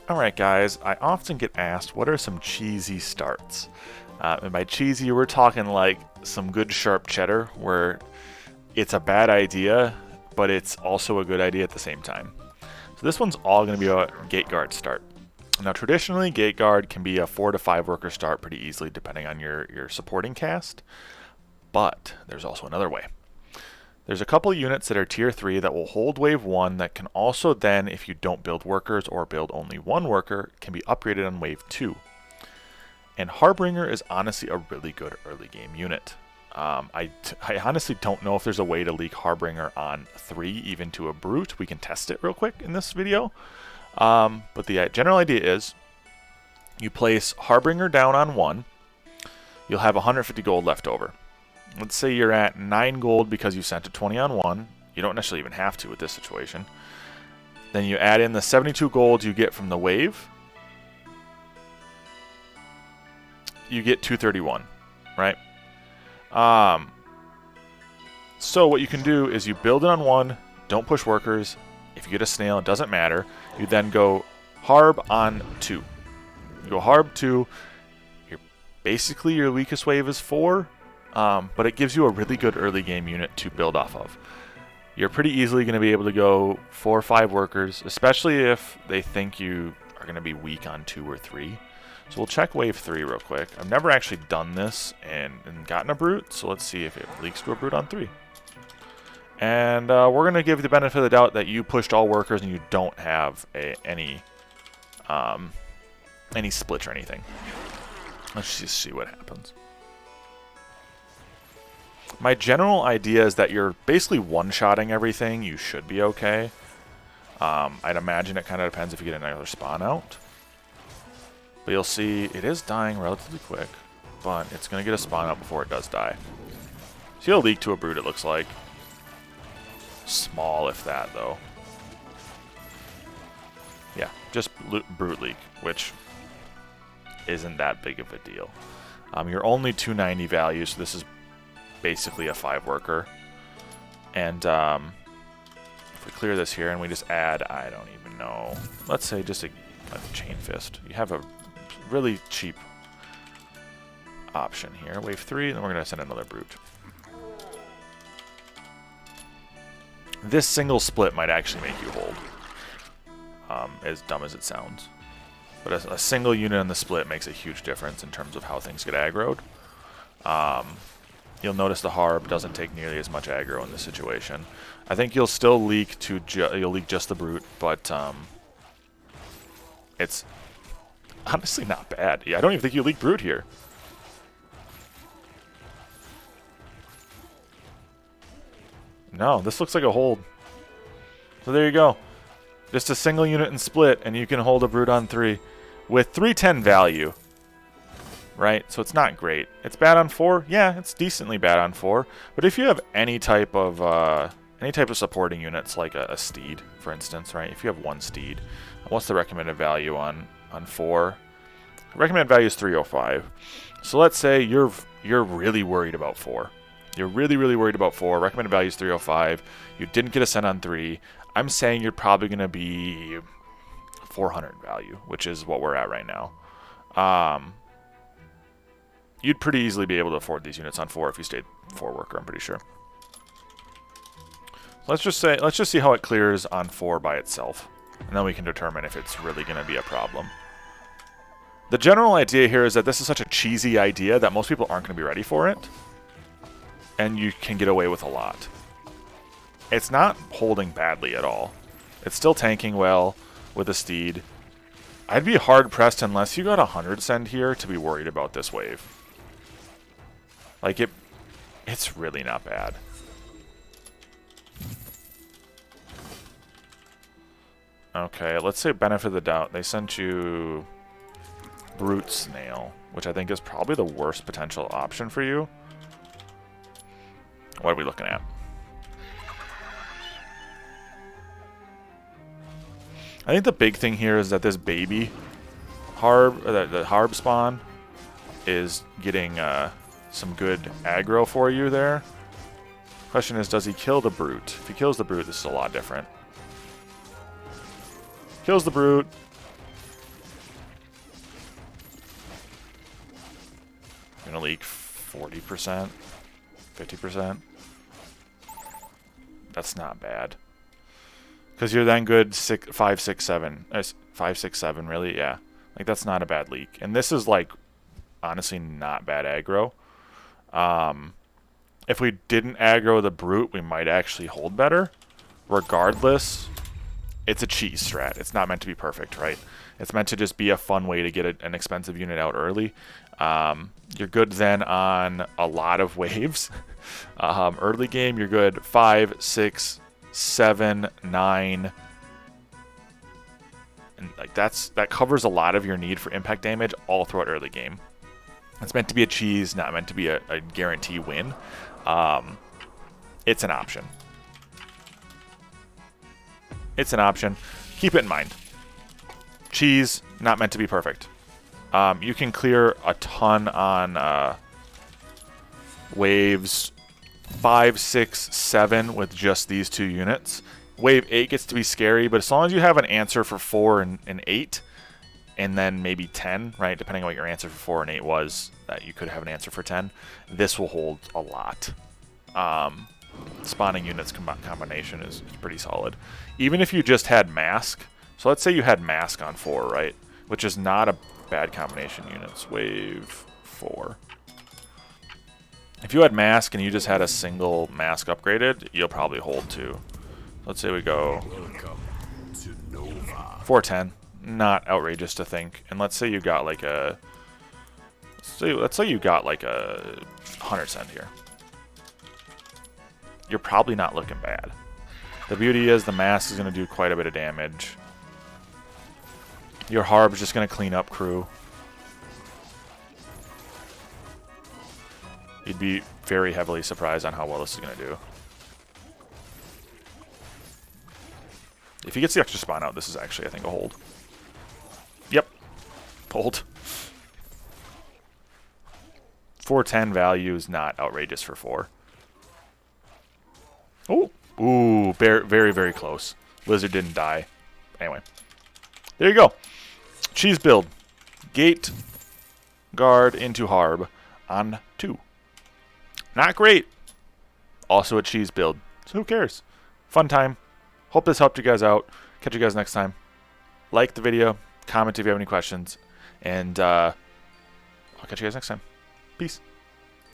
Alright guys, I often get asked what are some cheesy starts. And by cheesy we're talking like some good sharp cheddar where it's a bad idea but it's also a good idea at the same time. So this one's all going to be a Gategaurd start. Now traditionally Gategaurd can be a 4 to 5 worker start pretty easily depending on your supporting cast, but there's also another way. There's a couple units that are tier 3 that will hold wave 1 that can also then, if you don't build workers or build only one worker, can be upgraded on wave 2. And Harbinger is honestly a really good early game unit. I honestly don't know if there's a way to leak Harbinger on 3 even to a brute. We can test it real quick in this video. But the general idea is you place Harbinger down on 1. You'll have 150 gold left over. Let's say you're at 9 gold because you sent a 20 on 1. You don't necessarily even have to with this situation. Then you add in the 72 gold you get from the wave. You get 231, right? So what you can do is you build it on 1, don't push workers. If you get a snail, it doesn't matter. You then go Harb on 2. You go Harb 2. Basically your weakest wave is 4. But it gives you a really good early game unit to build off of. You're pretty easily going to be able to go 4 or 5 workers, especially if they think you are going to be weak on 2 or 3. So we'll check wave 3 real quick. I've never actually done this and gotten a brute, so let's see if it leaks to a brute on 3. And we're going to give you the benefit of the doubt that you pushed all workers and you don't have any splits or anything. Let's just see what happens. My general idea is that you're basically one-shotting everything. You should be okay. I'd imagine it kind of depends if you get another spawn out. But you'll see it is dying relatively quick, but it's going to get a spawn out before it does die. So you'll leak to a brute, it looks like. Small, if that, though. Yeah, just brute leak, which isn't that big of a deal. You're only 290 value, so this is basically a 5 worker. And if we clear this here and we just add, I don't even know, let's say just a chain fist. You have a really cheap option here. Wave 3, and then we're going to send another brute. This single split might actually make you hold, as dumb as it sounds. But a single unit on the split makes a huge difference in terms of how things get aggroed. You'll notice the Harb doesn't take nearly as much aggro in this situation. I think you'll still leak to you'll leak just the brute, but it's honestly not bad. Yeah, I don't even think you leak brute here. No, this looks like a hold. So there you go. Just a single unit and split, and you can hold a brute on 3 with 310 value. Right, so it's not great. It's bad on 4. Yeah, it's decently bad on 4. But if you have any type of supporting units, like a steed, for instance, right? If you have 1 steed, what's the recommended value on 4? The recommended value is 305. So let's say you're really worried about 4. You're really worried about 4. Recommended value is 305. You didn't get a cent on 3. I'm saying you're probably going to be 400 value, which is what we're at right now. You'd pretty easily be able to afford these units on 4 if you stayed 4 worker, I'm pretty sure. Let's just see how it clears on 4 by itself, and then we can determine if it's really going to be a problem. The general idea here is that this is such a cheesy idea that most people aren't going to be ready for it, and you can get away with a lot. It's not holding badly at all. It's still tanking well with a steed. I'd be hard-pressed unless you got 100 send here to be worried about this wave. Like, it's really not bad. Okay, let's say benefit of the doubt. They sent you Brute Snail, which I think is probably the worst potential option for you. What are we looking at? I think the big thing here is that this baby Harb, the Harb spawn, is getting some good aggro for you there. Question is, does he kill the brute? If he kills the brute, this is a lot different. Kills the brute. 40%, 50%. That's not bad. Because you're then good 5, 6, 7. 5, 6, 7, really? Yeah. Like, that's not a bad leak. And this is, like, honestly not bad aggro. If we didn't aggro the Brute, we might actually hold better. Regardless, it's a cheese strat. It's not meant to be perfect, right? It's meant to just be a fun way to get an expensive unit out early. You're good then on a lot of waves. Early game, you're good 5, 6, 7, 9. And like that covers a lot of your need for impact damage all throughout early game. It's meant to be a cheese, not meant to be a guarantee win. It's an option. It's an option. Keep it in mind. Cheese, not meant to be perfect. You can clear a ton on waves 5, 6, 7 with just these 2 units. Wave 8 gets to be scary, but as long as you have an answer for 4 and 8, and then maybe 10, right, depending on what your answer for 4 and 8 was, that you could have an answer for 10, this will hold a lot. Spawning units combination is pretty solid. Even if you just had Mask, so let's say you had Mask on 4, right, which is not a bad combination units. Wave 4. If you had Mask and you just had a single Mask upgraded, you'll probably hold 2. Let's say we go 410. Not outrageous to think. And let's say you got like a... Let's say you got like a 100 cent here. You're probably not looking bad. The beauty is the Mask is going to do quite a bit of damage. Your Harb is just going to clean up crew. You'd be very heavily surprised on how well this is going to do. If he gets the extra spawn out, this is actually, I think, a hold. Yep. Hold. 410 value is not outrageous for 4. Oh. Ooh, very, very close. Lizard didn't die. Anyway. There you go. Cheese build. Gategaurd into Harb on 2. Not great. Also a cheese build. So who cares? Fun time. Hope this helped you guys out. Catch you guys next time. Like the video. Comment if you have any questions. And I'll catch you guys next time. Peace.